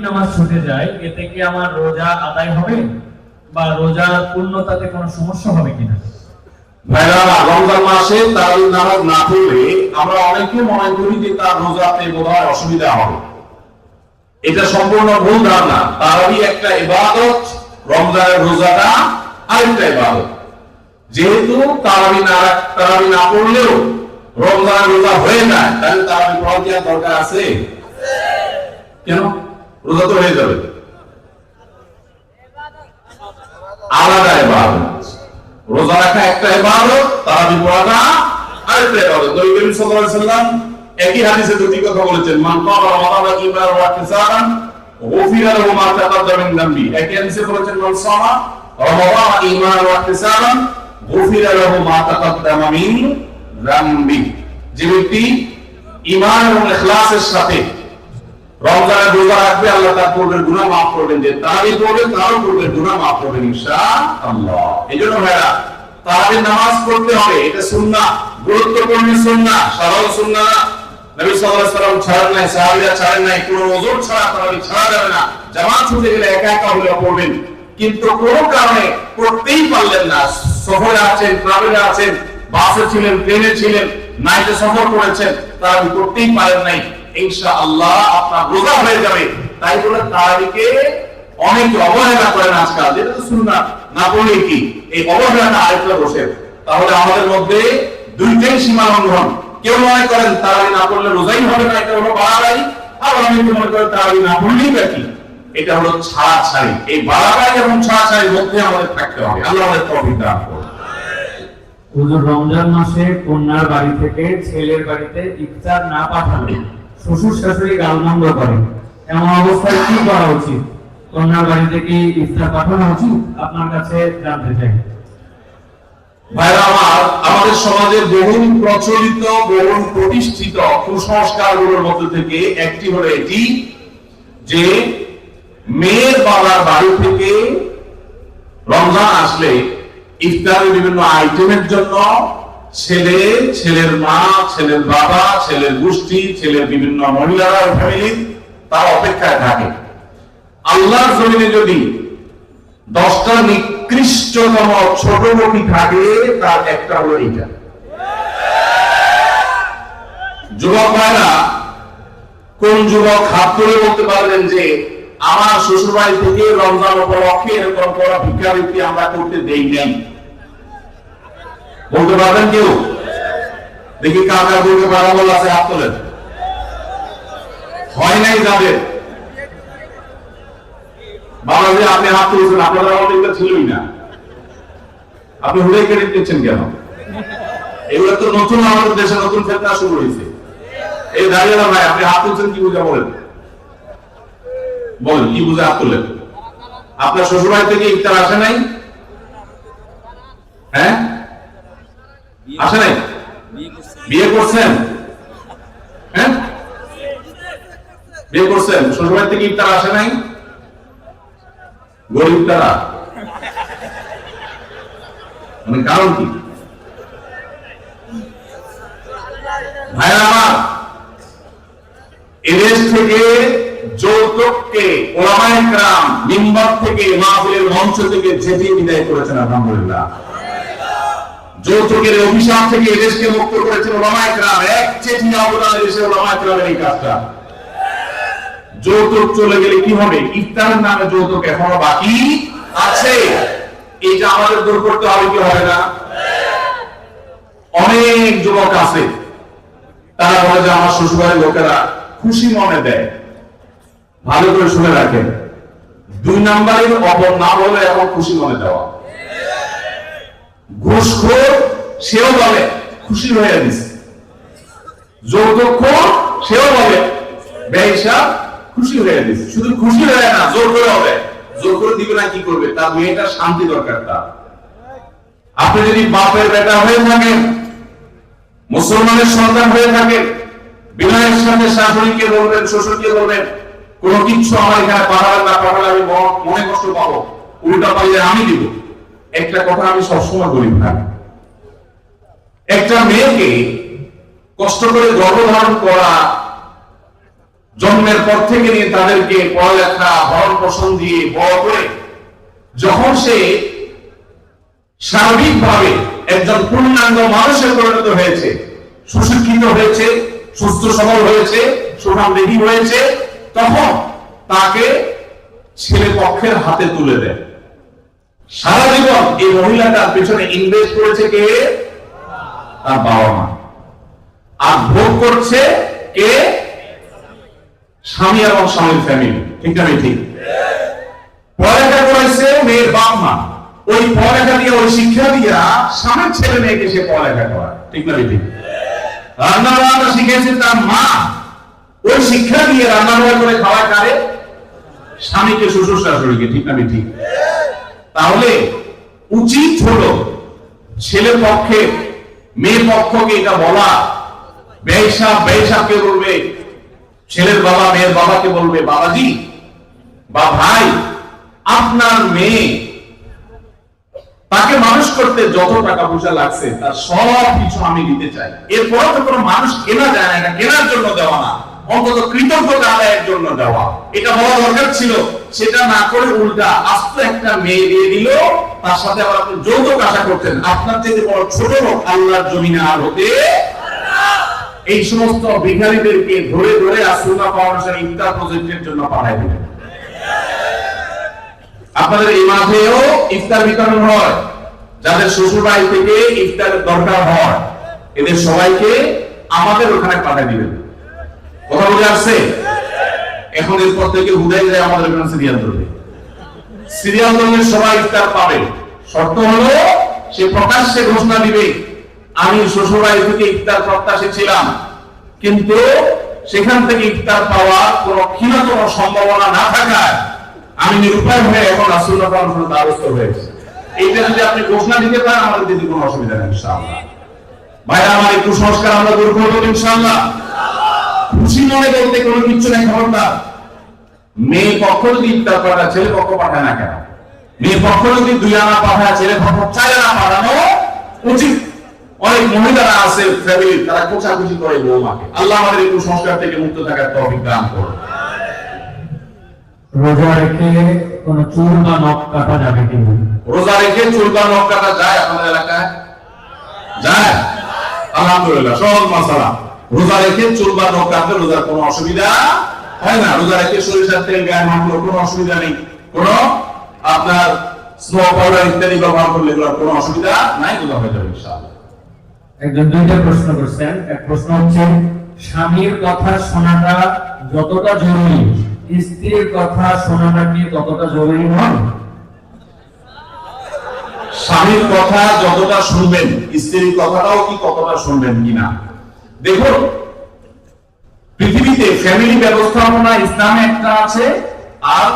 নামাজ ছুটে যায়, এতে কি আমার রোজা আদায় হবে বা রোজার পূর্ণতাতে কোনো সমস্যা হবে কিনা? ভাইরা, রমজান মাসে তারাবি নামাজ না পড়লে আমরা অনেকে মনে করি যে তার রোজাতে বোধহয় অসুবিধা হবে। এটা সম্পূর্ণ ভুল ধারণা। তারাবি একটা ইবাদত, রমজানের রোজাটা আরেকটা ইবাদত। যেহেতু তারাবি না পড়লেও রমজানের রোজা হয়ে যায়, তাহলে তারাবি পড়ার কি দরকার আছে? কেন? রোজা তো হয়ে যাবে। আলাদা ইবাদত। রোজা রাখা একটা ইবাদত, তারাবি পড়াটা আরেকটা ইবাদত। নবী করিম সাল্লাল্লাহু আলাইহি ওয়াসাল্লাম একই হাদিসে দুটি কথা বলেছেন, মান ক্বামা রমাদানা ঈমানান ওয়া ইহতিসাবান গুফিরা লাহু মা তাকাদ্দামা মিন যামবি। একই হাদিসে বলেছেন, মান সামা রমাদানা ঈমানান ওয়া ইহতিসাবান গুফিরা লাহু মা তাকাদ্দামা মিন যামবি। যে ব্যক্তি ঈমান এবং ইখলাসের সাথে রমজানের রোজা রাখবে, আল্লাহ তার পূর্বের গুনাহ মাফ করবেন। যে তারাবি পড়বে, তারও পূর্বের গুনাহ মাফ করবেন ইনশাআল্লাহ। এইজন্য ভাইরা, তারাবির নামাজ পড়তে হবে। এটা সুন্নাহ, গুরুত্বপূর্ণ সুন্নাহ, সরল সুন্নাহ না। নবী সাল্লাল্লাহু আলাইহি ওয়াসাল্লাম ছাড়েন নাই, সাহাবীরা ছাড়েন নাই। কোনো ওযর ছাড়া তারাবি ছাড়া যাবে না। জামাত ছুটে গেলে একা একা হলেও পড়বেন, কিন্তু কোনো কারণে পড়তেই পারলেন না, সফরে আছেন, ট্রাভেলে আছেন, বাসে ছিলেন, ট্রেনে ছিলেন, নাইটে সফর করেছেন, তারাবি পড়তেই পারেন নাই, ইনশাআল্লাহ আপনার রোজা হয়ে যাবে। তাই বলে তারাবিকে অনেকে অবহেলা করেন আজকাল, যেটা তো সুন্নাহ, না পড়লে কি এই অবহেলাটা আরেকটা বসে। তাহলে আমাদের মধ্যে দুইটাই সীমা লঙ্ঘন। কেউ মনে করেন তারাবি না পড়লে রোজাই হবে না, এটা হলো বাড়াবাড়ি। আর অনেকে মনে করেন তারাবি না পড়লেই বাকি, এটা হলো ছাড়াছাড়ি। এই বাড়াবাড়ি এবং ছাড়াছাড়ির মধ্যে আমাদের থাকতে হবে। আল্লাহ আমাদের তৌফিক দান করুন। হুজুর, রমজান মাসে কন্যার বাড়ি থেকে ছেলের বাড়িতে ইফতার না পাঠালে শ্বশুর শাশুড়ি গালমন্দ করে, এমন অবস্থায় কি করা উচিত? কন্যার বাড়িতে কি ইফতার পাঠানো উচিত? আপনার কাছে জানতে চাই। ভাইরা আমার, আমাদের সমাজের বহুল প্রচলিত, বহুল প্রতিষ্ঠিত কুসংস্কারগুলোর মধ্যে থেকে একটি হলো এটি যে মেয়ের বাবার বাড়ি থেকে রমজান আসলে ইফতারের বিভিন্ন আইটেমের জন্য ছেলে, ছেলের মা, ছেলের বাবা, ছেলের গোষ্ঠী, ছেলের বিভিন্ন মহিলারা, ফ্যামিলি তার অপেক্ষায় থাকে। আল্লাহর জমিনে যদি 10টা নিকৃষ্টতম ছোট মুখী থাকে, তার একটা হলো এইটা। যুবক ভাইরা, কোন যুবক হাত তুলে বলতে পারবেন যে আমার শ্বশুর বাড়ি থেকে রমজান উপলক্ষে এরকম করা ভিক্ষাবৃত্তি আমরা করতে দেই নাই? বলতে পারবেন কেউ? দেখি কার কার বলতে পারা বল আছে, হাত তোলেন। হয় নাই যাদের? বাবা যে আপনি হাত তুলেছেন, আপনাদের আমাদের এগুলো ছিলই না। আপনি হুড়ে কেটে দিচ্ছেন কেন? এগুলো তো নতুন, আমাদের দেশে নতুন ফেতনা শুরু হয়েছে। এই দাঁড়িয়ে না ভাই, আপনি হাত তুলছেন কি বুঝা? বলেন বলেন, কি বুঝে হাত তুললেন? আপনার শ্বশুরবাড়ি থেকে ইফতার আসে নাই? হ্যাঁ, আসে নাই? বিয়ে করছেন? হ্যাঁ, বিয়ে করছেন, শ্বশুরবাড়ি থেকে ইফতার আসে নাই? গরিব তারা, মানে কারণ কি? ভাইরা আমার, এদেশ থেকে যৌতুককে ওলামায়ে কেরাম মিম্বার থেকে, মাহফিলের মঞ্চ থেকে ঝেঁটিয়ে বিদায় করেছেন, আলহামদুলিল্লাহ। যৌতুকের অভিশাপ থেকে এদেশকে মুক্ত করেছেন ওলামায়ে কেরাম। এক চেটি অবদান এদেশের ওলামায়ে কেরামের এই কাজটা। যৌতুক চলে গেলে কি হবে? ইফতারের নামে যৌতুক এখনো বাকি আছে। এটা আমাদের দূর করতে হবে কি হবে না? অনেক যুবক আছে, তারা বলে যে আমার শ্বশুরবাড়ির লোকেরা খুশি মনে দেয়। ভালো করে শুনে রাখেন, 2 নাম্বারের অপর নাম হলো এখন খুশি মনে দেওয়া। ঘুষখোর সেও বলে খুশি হয়ে দিচ্ছে, যৌতুকখোর সেও বলে বেঈসা খুশি হয়ে দিচ্ছে। শুধু খুশি হয়ে না, জোর করে হবে। জোর করে দিবে না, কি করবে? তার মেয়েটার শান্তি দরকার। তার আপনি যদি বাপের বেটা হয়ে থাকেন, মুসলমানের সন্তান হয়ে থাকেন, বিনয়ের সাথে শাশুড়িকে বলবেন, শ্বশুরকে বলবেন, কোনো কিছু আমার এখানে পাঠাবেন না, পাঠালে আমি মনে কষ্ট পাবো, উল্টা পাইলে আমি দিব। একটা কথা আমি সবসময় বলি ভাই, একটা মেয়েকে কষ্ট করে গর্ভধারণ করা জন্মের পর থেকে নিয়ে তাদেরকে পড়ালেখা ভরণ পোষণ দিয়ে বড় করে যখন সে সার্বিকভাবে একজন পূর্ণাঙ্গ মানুষে পরিণত হয়েছে, সুশিক্ষিত হয়েছে, সুস্থ সবল হয়েছে, সুঠামদেহী হয়েছে, তখন তাকে ছেলে পক্ষের হাতে তুলে দেয়। সারা জীবন এই মহিলাটার পেছনে ইনভেস্ট করেছে কে? তার বাবা মা। আর ভোগ করছে কে? স্বামী এবং স্বামীর ফ্যামিলি। ঠিক না ঠিক? পড়ালেখা করেছে মেয়ের বাপ মা, ওই পড়ালেখা দিয়ে ওই শিক্ষা দিয়া স্বামীর ছেলে মেয়েকে সে পড়ালেখা করা। ঠিক না ঠিক? রান্না বান্না শিখেছে তার মা, ওই শিক্ষা দিয়ে রান্না বান্না করে খাওয়া কারে? স্বামীকে, শ্বশুর শাশুড়িকে। ঠিক না ঠিক? তাহলে উচিত হলো ছেলে পক্ষে মেয়ে পক্ষকে এটা বলা, বেশাবকে বলবে, ছেলের বাবা মেয়ের বাবাকে বলবে, বাবাজি বা ভাই, আপনার মেয়ে তাকে মানুষ করতে যত টাকা পয়সা লাগছে তার সব কিছু আমি দিতে চাই। এরপর তো কোনো মানুষ কেনা যায় না, এটা কেনার জন্য দেওয়া না, অন্তত কৃতজ্ঞতা আদায়ের জন্য দেওয়া। এটা বলা দরকার ছিল, সেটা না করে উল্টা আস্ত একটা মেয়ে দিয়ে দিল, তার সাথে আবার আপনি যৌতুক আশা করতেন। আপনার চেয়ে বড় ছোট লোক আল্লাহর জমিনে আর হতে। এই সমস্ত ভিখারীদেরকে ধরে ধরে আসুনা ফাউন্ডেশন ইফতার প্রজেক্টের জন্য পাঠাই দিলেন। আপনাদের এই মাঠেও ইফতার বিতরণ হয়, যাদের শ্বশুর বাড়ি থেকে ইফতারের দরকার হয় এদের সবাইকে আমাদের ওখানে পাঠিয়ে দিবেন। কথা বুঝে আসছে? এখন এরপর থেকে হুদাই যায় আমাদের ওখানে সিরিয়াল ধরবে, সিরিয়াল ধরলে সবাই ইফতার পাবে। শর্ত হলো সে প্রকাশ্যে ঘোষণা দিবে, আমি শ্বশুর বাড়ি থেকে ইফতার প্রত্যাশী ছিলাম, কিন্তু সেখান থেকে ইফতার পাওয়ার কোনো ক্ষীণতম সম্ভাবনা না থাকায় আমি নিরুপায় হয়ে এখন রাসূলুল্লাহ সাল্লাল্লাহু আলাইহি ওয়াসাল্লামের দ্বারস্থ হয়েছি। এইটা যদি আপনি ঘোষণা দিতে পারেন আমাদের দিতে কোনো অসুবিধা নেই ইনশাআল্লাহ। ভাইরা আমার এই কুসংস্কার আমরা দূর করব ইনশাআল্লাহ। খুশি মনে বলতে কোনো কিছু নেই। খবরদার, মেয়ে পক্ষ যদি ইফতার পাঠায় ছেলে পক্ষ পাঠায় না কেন? মেয়ে পক্ষ যদি 2 আনা পাঠায় ছেলে পক্ষ 4 আনা পাঠানো উচিত। অনেক মহিলারা আছে ফ্যামিলি, তারা কোচাকুচি করে বৌমাকে। আল্লাহ আমাদের এই কুসংস্কার থেকে মুক্ত থাকার তৌফিক দান করুন। রোজা রেখে কোন চুল বা নখ কাটা যাবে কিনা? রোজা রেখে চুল বা নখ কাটা যায় আপনাদের এলাকায়? যায়? আলহামদুলিল্লাহ, সহজ মাসালা। রোজা রেখে চুল বা নখ কাটলে রোজার কোনো অসুবিধা হয় না। রোজা রেখে সরিষার তেল গায়ে মাখলে কোনো অসুবিধা নেই, কোনো আপনার স্নো পাউডার ইত্যাদি ব্যবহার করলে এগুলোর কোনো অসুবিধা নাই, রোজা হয়ে যাবে ইনশাআল্লাহ। একজন 2টা প্রশ্ন করছেন। এক প্রশ্ন হচ্ছে, স্বামীর কথা শোনাটা যতটা জরুরি স্ত্রীর কথা শোনাটা কি ততটা জরুরি নয়? স্বামীর কথা যতটা শুনবেন স্ত্রীর কথাটাও কি ততটা শুনবেন কিনা? দেখুন, পৃথিবীতে ফ্যামিলি ব্যবস্থাপনা ইসলামে একটা আছে, আর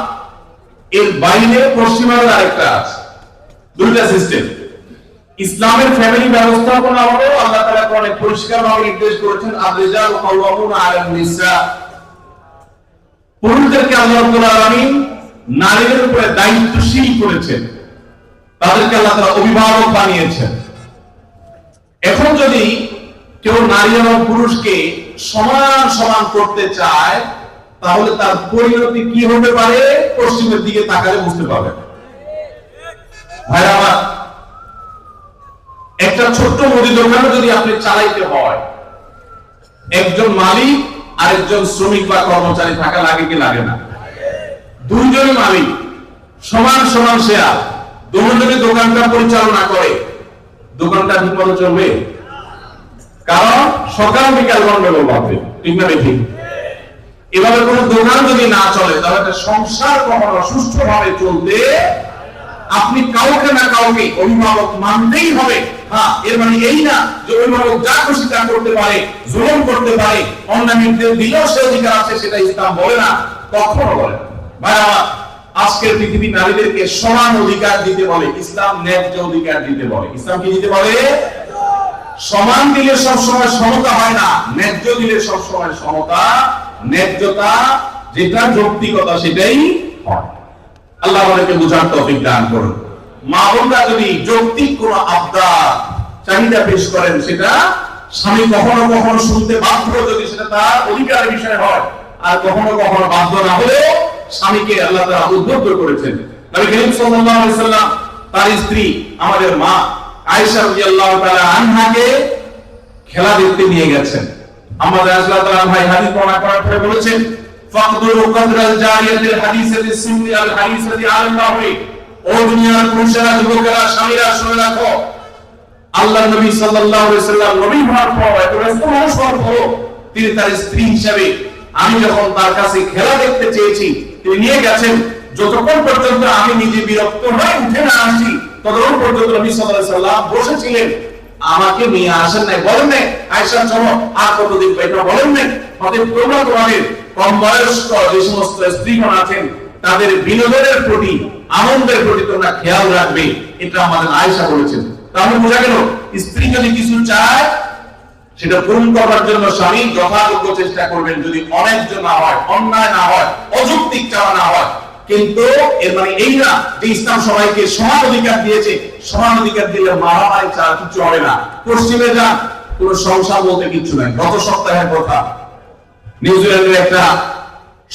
এর বাইরে পশ্চিমার আরেকটা আছে। 2টা সিস্টেম। ইসলামের ফ্যামিলি ব্যবস্থাপনা হলো আল্লাহ তাআলা কোরআনে পরিষ্কারভাবে নির্দেশ করেছেন, আর-রিজাল কাওয়ামুনা আলান নিসা। পুরুষদেরকে আল্লাহ রাব্বুল আলামিন নারীদের উপরে দায়িত্বশীল করেছেন, তাদেরকে আল্লাহ তাআলা অভিভাবক বানিয়েছেন। এখন যদি কেউ নারী এবং পুরুষকে সমান সমান করতে চায়, তাহলে তার পরিণতি কি হতে পারে পশ্চিমের দিকে তাকালে বুঝতে পারবেন। ভাই আমার, একটা ছোট্ট মুদি দোকানে যদি আপনি চালাইতে হয়, একজন মালিক আর একজন শ্রমিক বা কর্মচারী থাকা লাগে কি লাগে না? 2জনই মালিক, সমান সমান শেয়ার, দুজনে দোকানটা পরিচালনা করে, দোকানটা ঠিকমতো চলবে? কারণ সকাল বিকাল গন্ডগোল বাঁধবে। ঠিক না ঠিক? এভাবে কোন দোকান যদি না চলে, তাহলে একটা সংসার কখনো সুষ্ঠুভাবে চলতে আপনি কাউকে না কাউকে অভিভাবক মানতেই হবে। হ্যাঁ, এর মানে এই না যে অভিভাবক যা খুশি তা করতে পারে, জুলুম করতে পারে, অন্যায় নির্দেশ দিলেও সে অধিকার আছে, সেটা ইসলাম বলে না, কখনো বলে না। ভাই আমার, আজকের পৃথিবী নারীদেরকে সমান অধিকার দিতে বলে, ইসলাম ন্যায্য অধিকার দিতে বলে। ইসলাম কি দিতে বলে? সমান দিলে সবসময় সমতা হয় না, ন্যায্য দিলে সবসময় সমতা, ন্যায্যতা যেটা যৌক্তিকতা সেটাই হয়। আল্লাহ আমাদেরকে বুঝার তৌফিক দান করুন। মা বোনরা যদি যৌক্তিক কোন আবদার চাহিদা পেশ করেন, সেটা স্বামী কখনো কখনো শুনতে বাধ্য, যদি সেটা তার অধিকারের বিষয় হয়। আর কখনো কখনো বাধ্য না হলেও স্বামীকে আল্লাহ তাআলা উদ্বুদ্ধ করেছেন। নবী করিম সাল্লাল্লাহু আলাইহি সাল্লাম তার স্ত্রী আমাদের মা আয়েশা রাদিয়াল্লাহু তাআলা আনহাকে খেলা দেখতে নিয়ে গেছেন। আমাদের রাসূলুল্লাহ তাআলা ভাই হাদিস বর্ণনা করার পরে বলেছেন ফাকদুরু কদরাল জারিয়াতিল হাদিসাতি সিমরি আল হাদিসাতি আল্লাহি, ও দুনিয়ার পুরুষেরা, যুবকেরা, স্বামীরা শুনে রাখো, আল্লাহর নবী সাল্লাল্লাহু আলাইহি সাল্লাম নবী হওয়ার পর এত রাসূল হওয়ার পর তিনি তার স্ত্রী হিসেবে আমি যখন তার কাছে খেলা দেখতে চেয়েছি তিনি নিয়ে গেছেন, যতক্ষণ পর্যন্ত আমি নিজে বিরক্ত হয়ে উঠে না আসি ততক্ষণ পর্যন্ত নবী সাল্লাল্লাহু আলাইহি সাল্লাম বসেছিলেন, আমাকে নিয়ে আসেন নাই, বলেন নাই আয়েশা চলো আর কতদিন এটা বলেন নাই। অতএব তোমরা তোমাদের কম বয়স্ক যে সমস্ত স্ত্রীগণ আছেন তাদের বিনোদনের প্রতি, আনন্দের প্রতি তোমরা খেয়াল রাখবে, এটা আমাদের আয়েশা বলেছেন। তাহলে বোঝা গেল স্ত্রী যদি কিছু চায় সেটা পূরণ করার জন্য স্বামী যথাযোগ্য চেষ্টা করবেন, যদি অন্যায্য না হয়, অন্যায় না হয়, অযৌক্তিক চাওয়া না হয়। কিন্তু এর মানে এই না যে ইসলাম সবাইকে সমান অধিকার দিয়েছে, সমান অধিকার দিলে মারামারি ছাড়া কিছু হবে না। পশ্চিমে যান, কোন সংসার বলতে কিছু নাই। গত সপ্তাহের কথা, নিউজিল্যান্ডের একটা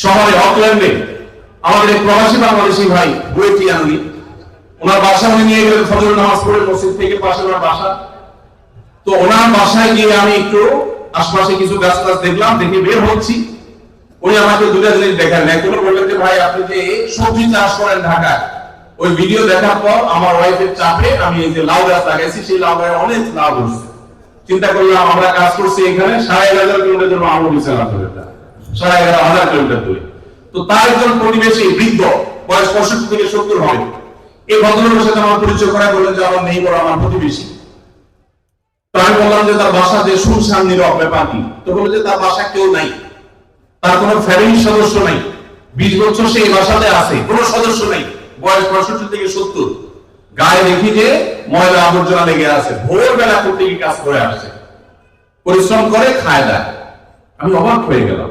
শহরে অকল্যান্ডে আমাদের এক প্রবাসী বাংলাদেশি ভাই বুয়েটি আনলি, ওনার বাসা উনি নিয়ে গেলেন ফজর নামাজ পড়ে মসজিদ থেকে পাশে ওনার বাসা। তো ওনার বাসায় গিয়ে আমি একটু আশপাশে কিছু গাছ টাছ দেখলাম, দেখে বের হচ্ছি। উনি আমাকে দুটা জিনিস দেখালেন। একজন বললেন যে ভাই আপনি যে সবজি চাষ করেন ঢাকায়, ওই ভিডিও দেখার পর আমার ওয়াইফের চাপে আমি এই যে লাউ গাছ লাগাইছি, সেই লাউ গায়ে অনেক লাউ ধরছে। চিন্তা করলাম আমরা কাজ করছি এখানে 11,500 কিলোমিটার জন্য আমল দিচ্ছে লাভ করে 11,500 কিলোমিটার দূরে। তো তার একজন প্রতিবেশী বৃদ্ধ, বয়স 65 থেকে 70 হবে, এই ভদ্রলোকের সাথে আমার পরিচয় করায় বললেন যে আমার নেই বড় আমার প্রতিবেশী। তো আমি বললাম যে তার বাসা যে শুনশান নীরব ব্যাপার কি? তো বলল যে তার বাসা কেউ নাই, তার কোনো ফ্যামিলির সদস্য নাই, 20 বছর সে এই বাসাতে আছে, কোনো সদস্য নাই, বয়স 65 থেকে 70, গায়ে দেখি যে ময়লা আবর্জনা লেগে আছে, ভোরবেলা করতে গিয়ে কাজ করে আসছে, পরিশ্রম করে খায় দেয়। আমি অবাক হয়ে গেলাম।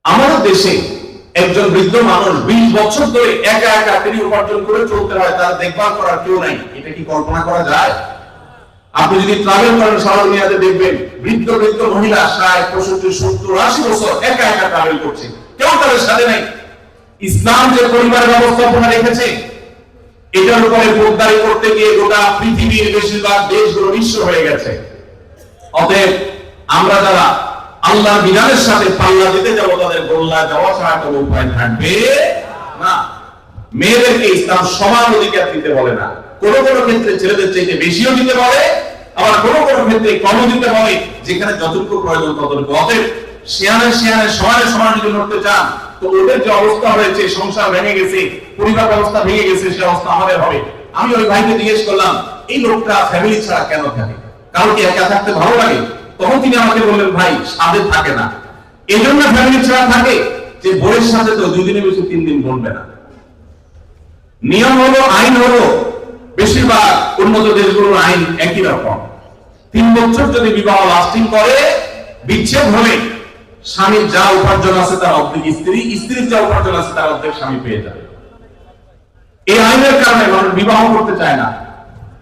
আমাদের দেশে একজন বৃদ্ধ মানুষ 20 বছর ধরে একা একা তিনি উপার্জন করে চলতে হয়, তার দেখভাল করার কেউ নাই, এটা কি কল্পনা করা যায়? আপনি যদি ট্রাভেল করেন সারা দুনিয়াতে দেখবেন বৃদ্ধ বৃদ্ধ মহিলা 60, 65, 70, 80 বছর একা একা ট্রাভেল করছে, কেউ তাদের সাথে নাই। ইসলাম যে পরিবার ব্যবস্থাপনা রেখেছে এটার উপরে পোদ্দারি করতে গিয়ে গোটা পৃথিবীর বেশিরভাগ দেশগুলো নিঃস্ব হয়ে গেছে। অতএব আমরা যারা আল্লাহর বিধানের সাথে পাল্লা দিতে যাব তাদের গোল্লা যাওয়া ছাড়া কোনো উপায় থাকবে না। মেয়েদেরকে ইসলাম সমান অধিকার দিতে বলে না, কোন কোন ক্ষেত্রে ছেলেদের চাইতে বেশিও দিতে বলে, আবার কোন কোন ক্ষেত্রে কমও দিতে বলে, যেখানে যতটুকু প্রয়োজন ততটুকু। অতএব শিয়ানে সমানে সমান যদি করতে চান তো ওদের যে অবস্থা হয়েছে, সংসার ভেঙে গেছে, পরিবার ব্যবস্থা ভেঙে গেছে, সে অবস্থা আমাদের হবে। আমি ওই ভাইকে জিজ্ঞেস করলাম এই লোকটা ফ্যামিলি ছাড়া কেন থাকে, কারণ কি একা থাকতে ভালো লাগে? তখন তিনি আমাকে বললেন ভাই সাথে থাকে না, এই জন্য ফ্যামিলি ছাড়া থাকে যে বউয়ের সাথে তো 2 দিনের বেশি 3 দিন বলবে না। নিয়ম হলো, আইন হলো, বেশিরভাগ উন্নত দেশগুলোর আইন একই রকম। 3 বছর যদি বিবাহ লাস্টিং করে, বিচ্ছেদ হলে স্বামীর যা উপার্জন আছে তার অর্ধেক স্ত্রী, স্ত্রীর যা উপার্জন আছে তার অর্ধেক স্বামী পেয়ে যাবে। এই আইনের কারণে মানুষ বিবাহ করতে চায় না,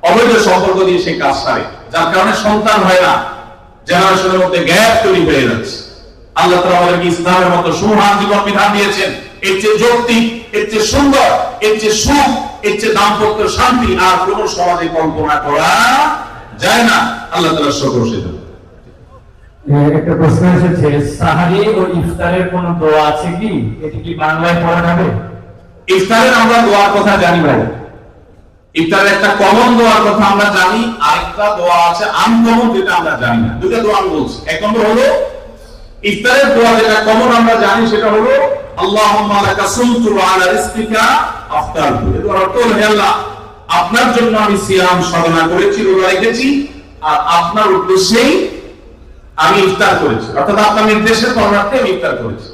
অবৈধ সম্পর্ক দিয়ে সেই কাজ সারে, যার কারণে সন্তান হয় না, জেনারেশনের মধ্যে গ্যাপ তৈরি হয়ে যাচ্ছে। আল্লাহ তাআলা আমাদেরকে ইসলামের মতো সুমহান জীবন বিধান দিয়েছেন, এর চেয়ে যৌক্তিক, এর চেয়ে সুন্দর, এর চেয়ে সুখ, এর চেয়ে দাম্পত্য শান্তি আর কোন সমাজে কল্পনা করা যায় না। আল্লাহ তাআলা সকল একটা প্রশ্ন এসেছে, সাহারি ও ইফতারের কোন দোয়া আছে কি? এটি কি বাংলায় পড়া যাবে? ইফতারের আমরা দোয়ার কথা জানি ভাই, ইফতারের একটা কমন দোয়ার কথা আমরা জানি, আরেকটা দোয়া আছে আনকমন যেটা আমরা জানি না। দুটো দোয়া আমি বলছি। এক নম্বর হলো ইফতারের দোয়া যেটা কমন আমরা জানি, সেটা হলো আল্লাহুম্মা লাকা সুমতু ওয়া আলা রিজকিকা আফতারতু। এর অর্থ হলো হে আল্লাহ, আপনার জন্য আমি সিয়াম সাধনা করেছি, রোজা রেখেছি, আর আপনার উদ্দেশ্যেই আমি ইফতার করেছি, অর্থাৎ আপনার নির্দেশের পরমার্থে আমি ইফতার করেছি।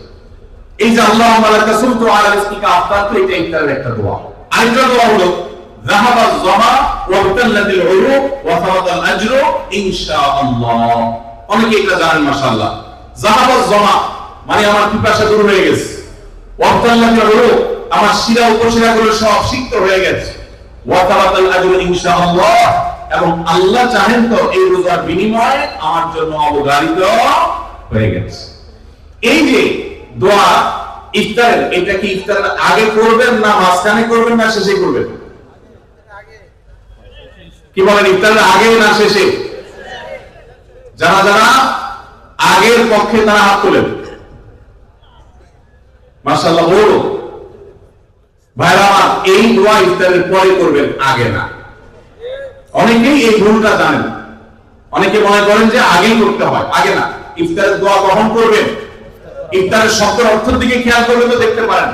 এই যে আল্লাহুম্মা লাকা সুমতু ওয়া আলা রিজকিকা আফতারতু, এটা ইফতারের একটা দোয়া। আরেকটা দোয়া হলো যাহাবা যামা ওয়া তাল্লাতিল উরুক ওয়া সাবাতাল আজরু ইনশাআল্লাহ। অনেকে এটা জানেন মাশাআল্লাহ। যাহাবা যামা মানে আমার পিপাসা দূর হয়ে গেছে, ওয়া তাল্লাতিল উরুক আমার শিরা উপশিরাগুলো সব সিক্ত হয়ে গেছে, ওয়া সাবাতাল আজরু ইনশাআল্লাহ, এবং আল্লাহ চাহেন তো এই রোজার বিনিময়ে আমার জন্য অবধারিত হয়ে গেছে। এই যে দোয়া ইফতারের, এটা কি ইফতারের আগে করবেন না মাঝখানে করবেন না শেষে করবেন? কি বলেন, ইফতারের আগে না শেষে? যারা যারা আগের পক্ষে তারা হাত তোলেন, মাশাআল্লাহ। বড় ভাইরা আমার, এই দোয়া ইফতারের পরে করবেন, আগে না। অনেকেই এই ভুলটা জানেন, অনেকে মনে করেন যে আগেই করতে হয়, আগে না। ইফতারের দোয়া কখন করবেন? ইফতারের শব্দের অর্থের দিকে খেয়াল করলে তো দেখতে পারেন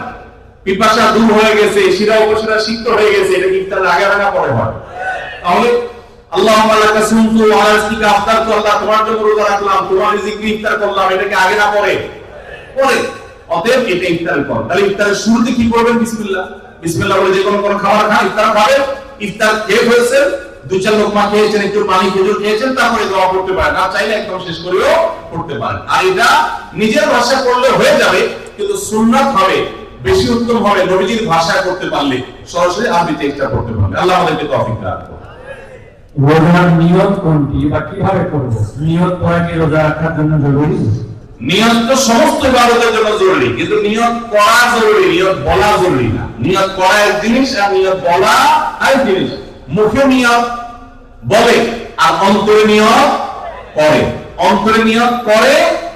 পিপাসা দূর হয়ে গেছে, শিরা উপশিরা সিক্ত হয়ে গেছে, এটা কি ইফতারের আগে না পরে হয়? তাহলে আল্লাহুম্মা লাকা সুমতু ওয়া আলা রিজকিকা আফতারতু, আল্লাহ তোমার জন্য রোজা রাখলাম, তোমার রিজিকে ইফতার করলাম, এটা কি আগে না পরে? পরে। অতএব এটা ইফতারের পর। তাহলে ইফতারের শুরুতে কি করবেন? বিসমিল্লাহ। বিসমিল্লাহ বলে যে কোনো খাবার খান, ইফতার খাবেন। ইফতার খেয়ে ফেলছেন, দুই চার লোকমা খেয়েছেন, একটু পানি খেজুর খেয়েছেন, তারপরে দোয়া করতে পারেন, না চাইলে একদম শেষ করেও করতে পারেন। আর এটা নিজের ভাষা করলে হয়ে যাবে, কিন্তু সুন্নাত হবে, বেশি উত্তম হবে নবীজির ভাষায় করতে পারলে, সরাসরি আরবি চেষ্টা করতে পারলে। আল্লাহ আমাদেরকে তৌফিক দান করুন। রোজার নিয়ত কোনটি বা কিভাবে করব? নিয়ত করা কি রোজা রাখার জন্য জরুরি? নিয়ত তো সমস্ত ইবাদতের জন্য জরুরি, কিন্তু নিয়ত করা জরুরি, নিয়ত বলা জরুরি না। নিয়ত করা এক জিনিস আর নিয়ত বলা আরেক জিনিস। মুখে নিয়ত বলে আর অন্তরে নিয়ত করে, অন্তরে নিয়ত করে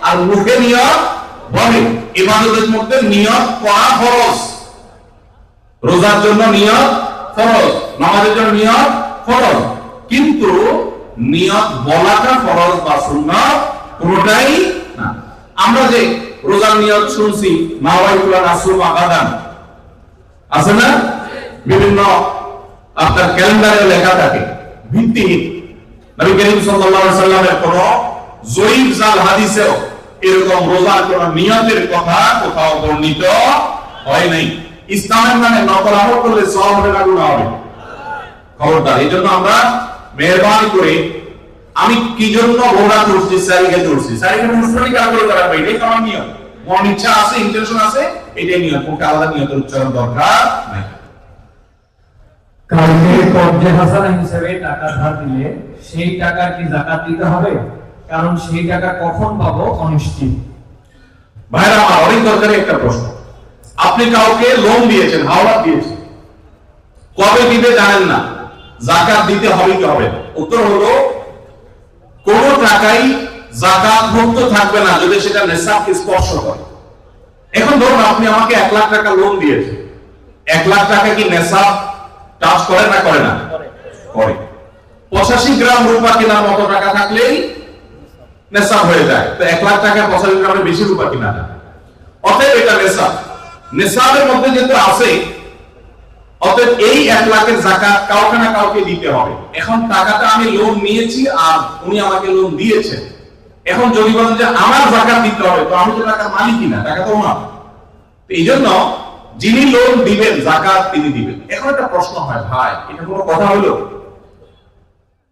আর মুখে নিয়ত বলে। ইবাদতের মধ্যে নিয়ত করা ফরজ, রোজার জন্য নিয়ত ফরজ, নামাজের জন্য নিয়ত ফরজ, কিন্তু নিয়ত বলাটা ফরজ বা সুন্নাত কোনটাই না। আমরা যে রোজার নিয়ত শুনছি, মাওয়াইতুল নাসুমা গাদান, আছে না? বিভিন্ন আপনার ক্যালেন্ডারে লেখা থাকে, ভিত্তিহীন। নবী করিম সাল্লাল্লাহু আলাইহি সাল্লামের কোন জয়ীফ জাল হাদিসেও এরকম রোজার কোন নিয়তের কথা কোথাও বর্ণিত হয় নাই। ইসলামের নামে নকল আমল করলে সওয়াব হবে না গুনাহ হবে? খবরদার। এই জন্য আমরা মেহরবানি করে, আমি কি জন্য ঘোড়া তুলছি, সারিকে তুলছি, সারিকে মুসলিম কাজ করে তারা পাই, এটাই আমার নিয়ম। মন ইচ্ছা আছে, ইন্টেনশন আছে, এটাই নিয়ম। কোনটা আলাদা নিয়তের উচ্চারণ দরকার নাই। কাউকে কবজে হাসানা হিসেবে টাকা ধার দিলে সেই টাকার কি যাকাত দিতে হবে? কারণ সেই টাকা কখন পাবো অনিশ্চিত। ভাইরা আমার, অনেক দরকারি একটা প্রশ্ন। আপনি কাউকে লোন দিয়েছেন, হাওলাত দিয়েছেন, কবে দিতে জানেন না, যাকাত দিতে হবে কি হবে? উত্তর হলো, কোন টাকাই যাকাত মুক্ত থাকবে না যদি সেটা নেশাবকে স্পর্শ করে। এখন ধরুন আপনি আমাকে 1 লাখ টাকা লোন দিয়েছেন, 1 লাখ টাকা কি নেশাব টাচ করে না করে না? করে। 85 গ্রাম রূপা কেনার মতো টাকা থাকলেই নেশাব হয়ে যায়। তো 1 লাখ টাকা 85 গ্রামের বেশি রূপা কিনা যায়, অতএব এটা নেশাব। নেশাবের মধ্যে যেহেতু আছে, অতএব এই 1 লাখের যাকাত কাউকে না কাউকে দিতে হবে। এখন টাকাটা আমি লোন নিয়েছি আর উনি আমাকে লোন দিয়েছেন, এখন যদি বলেন যে আমার যাকাত দিতে হবে, তো আমি তো টাকার মালিকই না, টাকা তো ওনার। তো এই জন্য যিনি লোন দিবেন যাকাত তিনি দিবেন। এখন একটা প্রশ্ন হয়, ভাই এটা কোনো কথা হলো?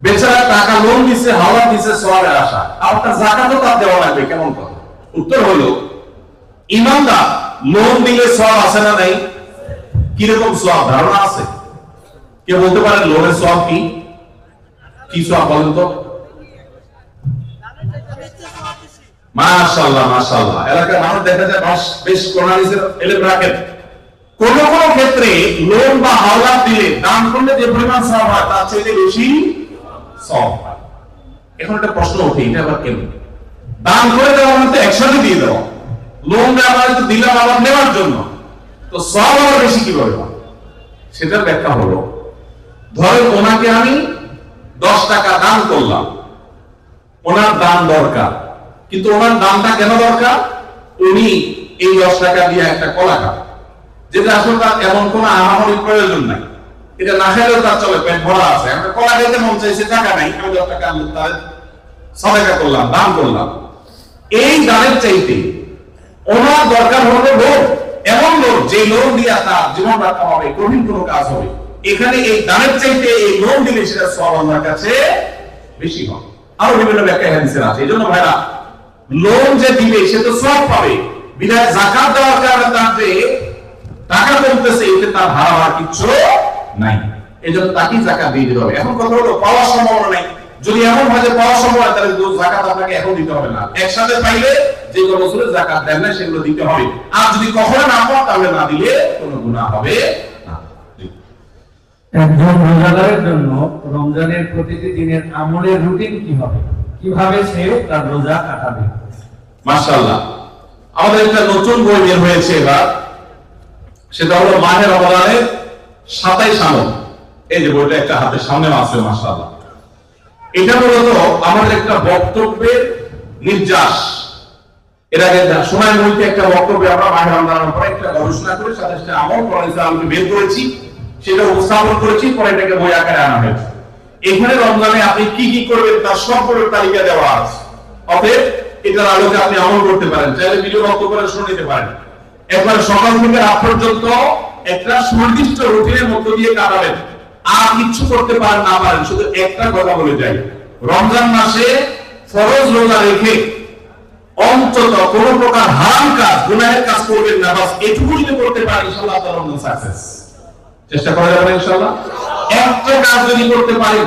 বেচারা টাকা লোন দিছে, হাওলা দিছে সওয়াবের আশা, আর তার যাকাতও তার দেওয়া লাগবে, কেমন কথা? উত্তর হলো, ইমানদার লোন দিলে সওয়াব আছে না নাই? কিরকম সওয়াব ধারণা আছে? কে বলতে পারেন লোনের সওয়াব কি? কি সওয়াব বলেন তো? মাশাআল্লাহ মাশাআল্লাহ। এলাকার মানুষ দেখা যায় বেশ কোরআনিসের এলেম রাখেন। কোন কোন ক্ষেত্রে লোন বা হাওলাত দিলে দান করলে যে পরিমাণ সওয়াব হয় তার চেয়ে বেশি সওয়াব হয়। এখন একটা প্রশ্ন ওঠে, এটা আবার কেন? দান করে দেওয়া মানে একসাথে দিয়ে দেওয়া, লোন দেওয়া তো দিলাম আবার নেওয়ার জন্য, তো সওয়াব আবার বেশি কিভাবে হয়? সেটার ব্যাখ্যা হলো, ধরেন ওনাকে আমি 10 টাকা দান করলাম, ওনার দান দরকার, কিন্তু ওনার দানটা কেন দরকার? উনি এই 10 টাকা দিয়ে একটা কলা খান, যেটা আসলে তার এমন কোনো আহামরি প্রয়োজন নাই, এটা না খেলেও তার চলে, পেট ভরা আছে, আমরা কলা খেতে মন চাইছে, টাকা নাই, আমি 10 টাকা তার সাদাকা করলাম, দান করলাম। এই দানের চাইতে ওনার দরকার হলো লোন, এমন লোন যে লোন দিয়ে তার জীবন রক্ষা হবে, কঠিন কোনো কাজ হবে। এখানে এই দানের চাইতে এই লোন দিলে সেটা সওয়াব আল্লাহর কাছে বেশি হবে। আরো বিভিন্ন ব্যাখ্যা হাদিসের আছে। এই জন্য ভাইরা, লোন যে দিবে সে তো সওয়াব পাবে, বিধায় যাকাত দেওয়ার কারণে তার যে টাকা কমতেছে এতে তার হারাবার কিছু নাই, এই জন্য তাকে যাকাত দিয়ে দিতে হবে। এখন কথা হলো, পাওয়ার সম্ভাবনা নাই, যদি এমন হয় যে পাওয়ার সময়, তাহলে যাকাত আপনাকে এখন দিতে হবে না, একসাথে পাইলে যে বছরে যাকাত দেন না সেগুলো দিতে হবে। আর যদি কখনো না পান তাহলে না দিলে কোনো গুনাহ হবে না। একজন রোজাদারের জন্য রমজানের প্রতিটি দিনের আমলের রুটিন কি হবে, কিভাবে সে তার রোজা কাটাবে? মাশাআল্লাহ, আমাদের একটা নতুন বই বের হয়েছে এবার, সেটা হলো মাহে রমজানের 27 আমল। এই যে বইটা একটা হাতের সামনে আছে, মাশাআল্লাহ। এটা মূলত আমাদের একটা বক্তব্যের নির্যাস। এর আগে সময় মধ্যে একটা বক্তব্যে আমরা মাহে রমজানের উপরে একটা গবেষণা করে সাথে সাথে আমল করেছি, আমি বের করেছি, সেটা উপস্থাপন করেছি, পরে এটাকে বই আকারে আনা হয়েছে। এখানে রমজানে আপনি কি কি করবেন তার সম্পূর্ণ তালিকা দেওয়া আছে। অতএব এটার আলোকে আপনি আমল করতে পারেন, চাইলে ভিডিও বক্তব্য করে শুনে নিতে পারেন। একবার সকাল থেকে রাত পর্যন্ত একটা সুনির্দিষ্ট রুটিনের মধ্য দিয়ে কাটাবেন। আর কিছু করতে পারেন না পারেন, শুধু একটা কথা বলে যাই, রমজান মাসে ফরজ রোজা রেখে অন্তত কোন প্রকার হারাম কাজ, গুনাহের কাজ করবেন না। বাস এটুকু যদি করতে পারেন, ইনশাআল্লাহ আপনার রমজান সাকসেস। চেষ্টা করা যাবে ইনশাআল্লাহ। একটা কাজ যদি করতে পারেন,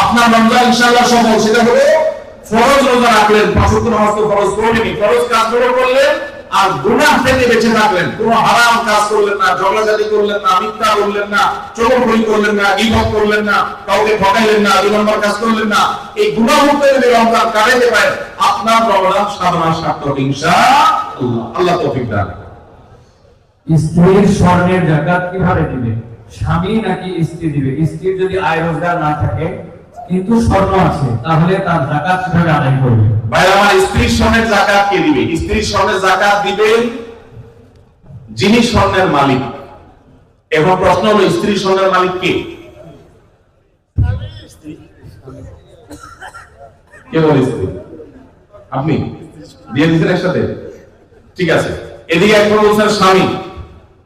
আপনার রমজান ইনশাআল্লাহ সফল। সেটা হলো ফরজ রোজা রাখলেন, 5 ওয়াক্ত নামাজ তো ফরজ করলেনই, ফরজ কাজগুলো করলেন, আর গুনাহ থেকে বেঁচে থাকলেন। কোনো হারাম কাজ করলেন না, ঝগড়াঝাটি করলেন না, মিথ্যা বললেন না, চগলখড়ি করলেন না, গীবত করলেন না, কাউকে ঠকাইলেন না, 2 নম্বর কাজ করলেন না। এই গুনাহ মুক্ত যদি রমজান কাটাইতে পারেন, আপনার রমজান সাধনা সার্থক ইনশাআল্লাহ। আল্লাহ তৌফিক দান। স্ত্রীর স্বর্ণের যাকাত কিভাবে দিবে? স্বামী নাকি স্ত্রী দিবে? স্ত্রীর যদি আয় রোজগার না থাকে কিন্তু স্বর্ণ আছে, তাহলে তার যাকাত কিভাবে আদায় করবে? ভাই আমার, স্ত্রীর স্বর্ণের যাকাত কে দিবে? স্ত্রীর স্বর্ণের যাকাত দিবেন যিনি স্বর্ণের মালিক। এখন প্রশ্ন হলো, স্ত্রীর স্বর্ণের মালিক কে? কে বলে স্ত্রী? আপনি দিয়ে দিচ্ছেন একসাথে? ঠিক আছে, এদিকে একজন বলছেন স্বামী,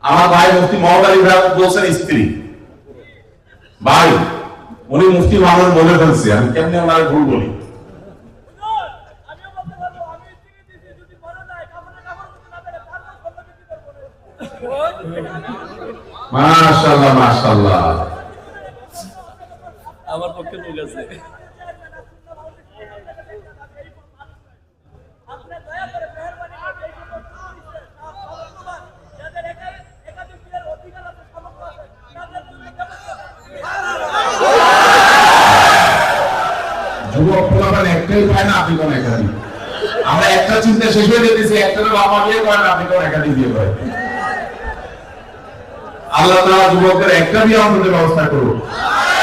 আমার ভাই মুফতি মহম্মদ আলী ভাই বলছেন স্ত্রী। ভাই উনি মুফতি মানুষ বলে ফেলছে, আমি কেমনে ওনার ভুল বলি? মাশাআল্লাহ মাশাআল্লাহ, আমার পক্ষে লোক আছে। যুবক পোলাপান একটাই পায় না, আপনি কোন একাধিক? আমরা একটা চিন্তা শেষ হয়ে যেতেছি, একটা বাবা বিয়ে করেন, আপনি কোন একাধিক বিয়ে করেন? আল্লাহ তাআলা যুবকদের একটা বিয়ে অন্তত ব্যবস্থা করুন।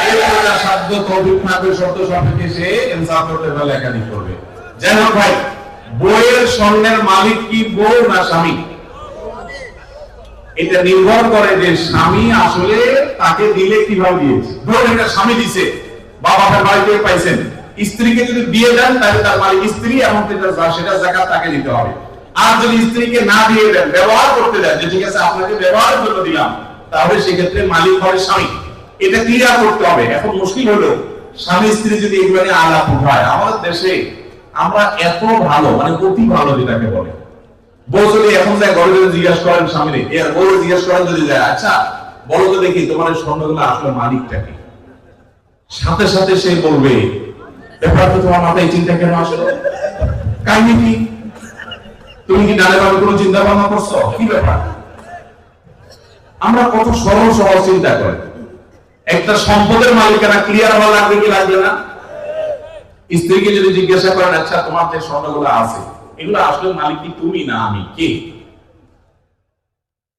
এর সাধ্য তৌফিক না করে শর্ত সাপেক্ষে সে ইনসাফ করতে পারলে একাধিক করবে। যাই হোক ভাই, বইয়ের স্বর্ণের মালিক কি বউ না স্বামী? এটা নির্ভর করে যে স্বামী আসলে তাকে দিলে কিভাবে দিয়েছে। ধরুন এটা স্বামী দিছে, বাবার বাড়িতে পাইছেন, স্ত্রীকে যদি দিয়ে দেন তাহলে তার মালিক স্ত্রী, এবং সেটা যাকাত তাকে দিতে হবে। আর যদি স্ত্রীকে না দিয়ে দেন, ব্যবহার করতে দেন, যে ঠিক আছে আপনাকে ব্যবহারের জন্য দিলাম, তাহলে সেক্ষেত্রে মালিক হবে স্বামী। এটা ক্লিয়ার করতে হবে। এখন মুশকিল হলো, স্বামী স্ত্রী যদি এগুলো নিয়ে আলাপ হয়, আমাদের দেশে আমরা এত ভালো, মানে অতি ভালো যেটাকে বলে, বউ যদি এখন যায় ঘরে যদি জিজ্ঞাসা করেন স্বামীরে, এর বউ জিজ্ঞাসা করেন যদি যায়, আচ্ছা বলো তো দেখি তোমার স্বর্ণগুলো আসলে মালিকটা কি? সাথে সাথে সে বলবে, ব্যাপার তো তোমার মাথায় চিন্তা কেন আসলো? কাহিনী কি? তুমি কি ডানে বামে কোনো চিন্তা ভাবনা করছো? কি ব্যাপার? আমরা কত সরল সহজ চিন্তা করি। একটা সম্পদের মালিকানা ক্লিয়ার হওয়া লাগবে কি লাগবে না? স্ত্রীকে যদি জিজ্ঞাসা করেন, আচ্ছা তোমার যে স্বর্ণগুলো আছে, এগুলো আসলে মালিক কি তুমি না আমি? কে?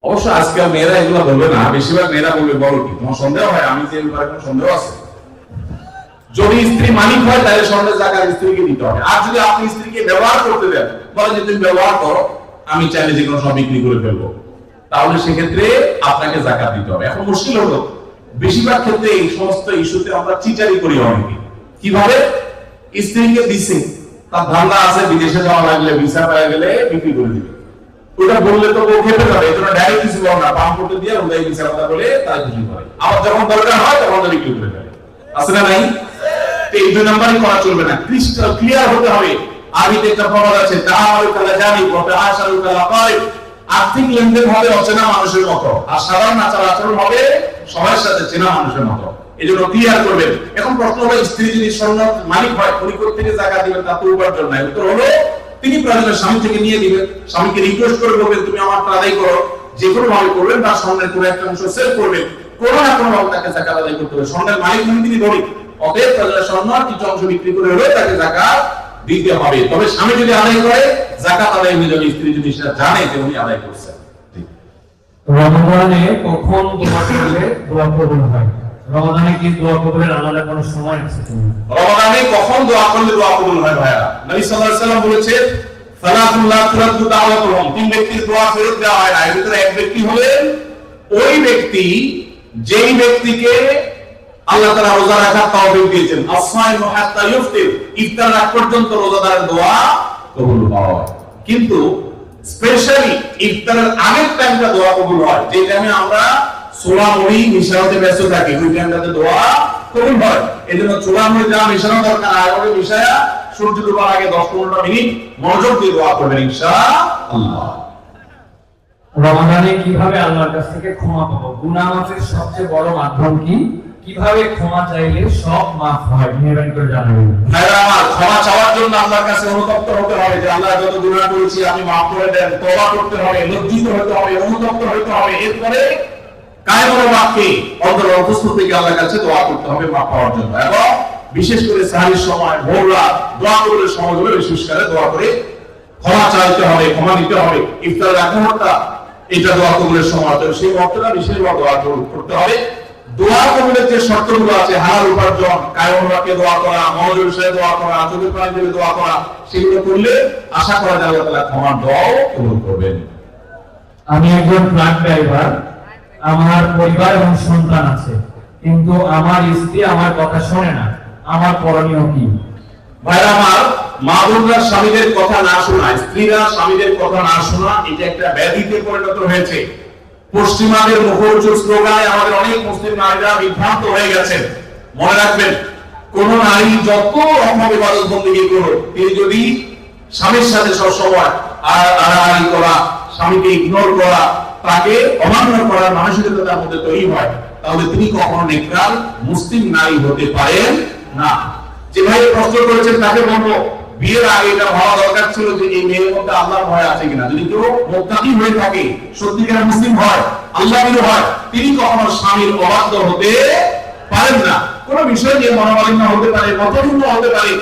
অবশ্য আজকাল মেয়েরা এগুলো বলবে না, বেশিরভাগ মেয়েরা বলবে, বলো কি তোমার সন্দেহ হয়? আমি যে ব্যাপারে কোনো সন্দেহ আছে? যদি স্ত্রী মালিক হয় তাহলে স্বর্ণের জায়গা স্ত্রীকে দিতে হবে। আর যদি আপনি স্ত্রীকে ব্যবহার করতে দেন, বলেন যে তুমি ব্যবহার করো, আমি চাইলে যে কোনো সব বিক্রি করে ফেলবো, তাহলে সেক্ষেত্রে আপনাকে যাকাত দিতে হবে। এখন মুশকিল হলো, বেশিরভাগ ক্ষেত্রে এই সমস্ত ইস্যুতে আমরা চিটারি করি অনেকে। কিভাবে? স্ত্রীকে দিছে, তার ধান্দা আছে বিদেশে যাওয়া লাগলে, ভিসা পেয়ে গেলে বিক্রি করে দিবে। ওটা বললে তো বউ খেপে যাবে, এজন্য ডাইরেক্ট কিছু বল না, পাম্প করতে দিয়ে ওটাই ভিসা কথা বলে তাই খুশি করে। আবার যখন দরকার হয় তখন তো বিক্রি করে ফেলে। আছে না নাই? এই 2 নাম্বারই করা চলবে না, ক্রিস্টাল ক্লিয়ার হতে হবে। আরবিতে একটা প্রবাদ আছে, তাআমালু কালা জানি ওয়া তাআশারু কালা কারিব। আর্থিক লেনদেন হবে অচেনা মানুষের মতো, আর সাধারণ আচার আচরণ হবে সবার সাথে চেনা মানুষের মতো। এই জন্য ক্লিয়ার করবেন। এখন প্রশ্ন হলো, স্ত্রী যদি স্বর্ণ মালিক হয়, উনি থেকে জাকাত দিবেন, তা তো উপার্জন নাই। উত্তর হলো, তিনি প্রয়োজনে স্বামী থেকে নিয়ে দিবেন, স্বামীকে রিকোয়েস্ট করে বলবেন তুমি আমারটা আদায় করো, যে কোনো ভাবে করবেন, বা স্বর্ণের কোনো একটা অংশ সেল করবেন, কোনো না কোনো ভাবে তাকে জাকাত আদায় করতে হবে। স্বর্ণের মালিক মানে তিনি ধনী, অতএব প্রয়োজনে স্বর্ণ আর কিছু অংশ বিক্রি করে হলেও তাকে জাকাত দিতে হবে। তবে স্বামী যদি আদায় করে, জাকাত আদায় হয়ে যাবে স্ত্রী যদি সেটা জানে যে উনি আদায় করছেন। রমজানে কখন দোয়া করলে দোয়া কবুল হয়? রমজানে কি দোয়া কবুলের আলাদা কোনো সময় আছে? রমজানে কখন দোয়া করলে দোয়া কবুল হয় ভাইয়া? নবী সাল্লাল্লাহু আলাইহি ওয়াসাল্লাম বলেছেন, সালাতুল্লাহ তুরাদ্দু দাওয়াতুহুম, তিন ব্যক্তির দোয়া ফেরত দেওয়া হয় না। এর ভিতরে এক ব্যক্তি হলেন ওই ব্যক্তি যেই ব্যক্তিকে আল্লাহ তাআলা রোজা রাখার তৌফিক দিয়েছেন। as-সাইমু হাত্তা ইফতির, ইফতার আগ পর্যন্ত রোজাদারের দোয়া কবুল হয়। কিন্তু স্পেশালি ইফতারের আগের টাইমটা দোয়া কবুল হয়, যে টাইমে আমরা ছোলা মুড়ি মিশাতে ব্যস্ত থাকি, ওই টাইমটাতে দোয়া কবুল হয়। এজন্য ছোলা মুড়ি যা মিশানো দরকার আগে মিশায়া সূর্য ডোবার আগে 10-15 মিনিট মনোযোগ দিয়ে দোয়া করবেন ইনশাআল্লাহ। রমজানে কিভাবে আল্লাহর কাছ থেকে ক্ষমা পাবো? গুনাহ মাফের সবচেয়ে বড় মাধ্যম কি? কিভাবে ক্ষমা চাইলে সব মাফ হয়? মেহেরবানি করে জানাবেন। ভাইরা আমার, ক্ষমা চাওয়ার জন্য আল্লাহর কাছে অনুতপ্ত হতে হবে, যে আল্লাহ যত গুনাহ করেছি আমি মাফ করে দেন। তওবা করতে হবে, লজ্জিত হতে হবে, অনুতপ্ত হতে হবে। এরপরে কায়মর বাক্যে অন্তর অন্তঃস্থ থেকে আল্লাহর কাছে দোয়া করতে হবে মাফ পাওয়ার জন্য। এবং বিশেষ করে সাহারির সময়, ভোর রাত দোয়া কবুলের সময়গুলো বিশেষ করে দোয়া করে ক্ষমা চাইতে হবে, ক্ষমা নিতে হবে। ইফতারের আগ মুহূর্তটা এটা দোয়া কবুলের সময়, তো সেই মুহূর্তটা বিশেষভাবে দোয়া করতে হবে। দোয়া কবুলের যে শর্তগুলো আছে, হালাল উপার্জন, কায়মর বাক্যে দোয়া করা, মনোযোগের সাথে দোয়া করা, চোখের পানি দিয়ে দোয়া করা, সেগুলো করলে আশা করা যায় আল্লাহ তাআলা ক্ষমার দোয়াও কবুল করবেন। আমি একজন ট্রাক ড্রাইভার, আমার পরিবার এবং সন্তান আছে, কিন্তু আমার স্ত্রী আমার কথা শোনে না, আমার করণীয় কি? ভাইরা আমার, মা বোনরা স্বামীদের কথা না শোনা, স্ত্রীরা স্বামীদের কথা না শোনা, এটা একটা ব্যাধিতে পরিণত হয়েছে। পশ্চিমাদের মুখরোচক স্লোগানে আমাদের অনেক মুসলিম নারীরা বিভ্রান্ত হয়ে গেছেন। মনে রাখবেন, কোন নারী যত রকম ইবাদত বন্দেগী করুক, তিনি যদি স্বামীর সাথে সবসময় আড়াআড়ি করা, স্বামীকে ইগনোর করা, তাকে অমান্য করার মানসিকতা তার মধ্যে তৈরি হয়, তাহলে তিনি কখনো নেককার মুসলিম নারী হতে পারেন না। যে ভাই প্রশ্ন করেছেন তাকে বলবো, বিয়ের আগে এটা ভাবা দরকার ছিল যে এই মেয়ের মধ্যে আল্লাহর ভয় আছে কিনা। যদি কেউ মুত্তাকি হয়ে থাকে, সত্যিকার মুসলিম হয়, আল্লাহভীরু হয়, তিনি কখনো স্বামীর অবাধ্য হতে পারেন না। কোন বিষয় নিয়ে মনোমালিন্য হতে পারে, মতভিন্ন হতে পারে,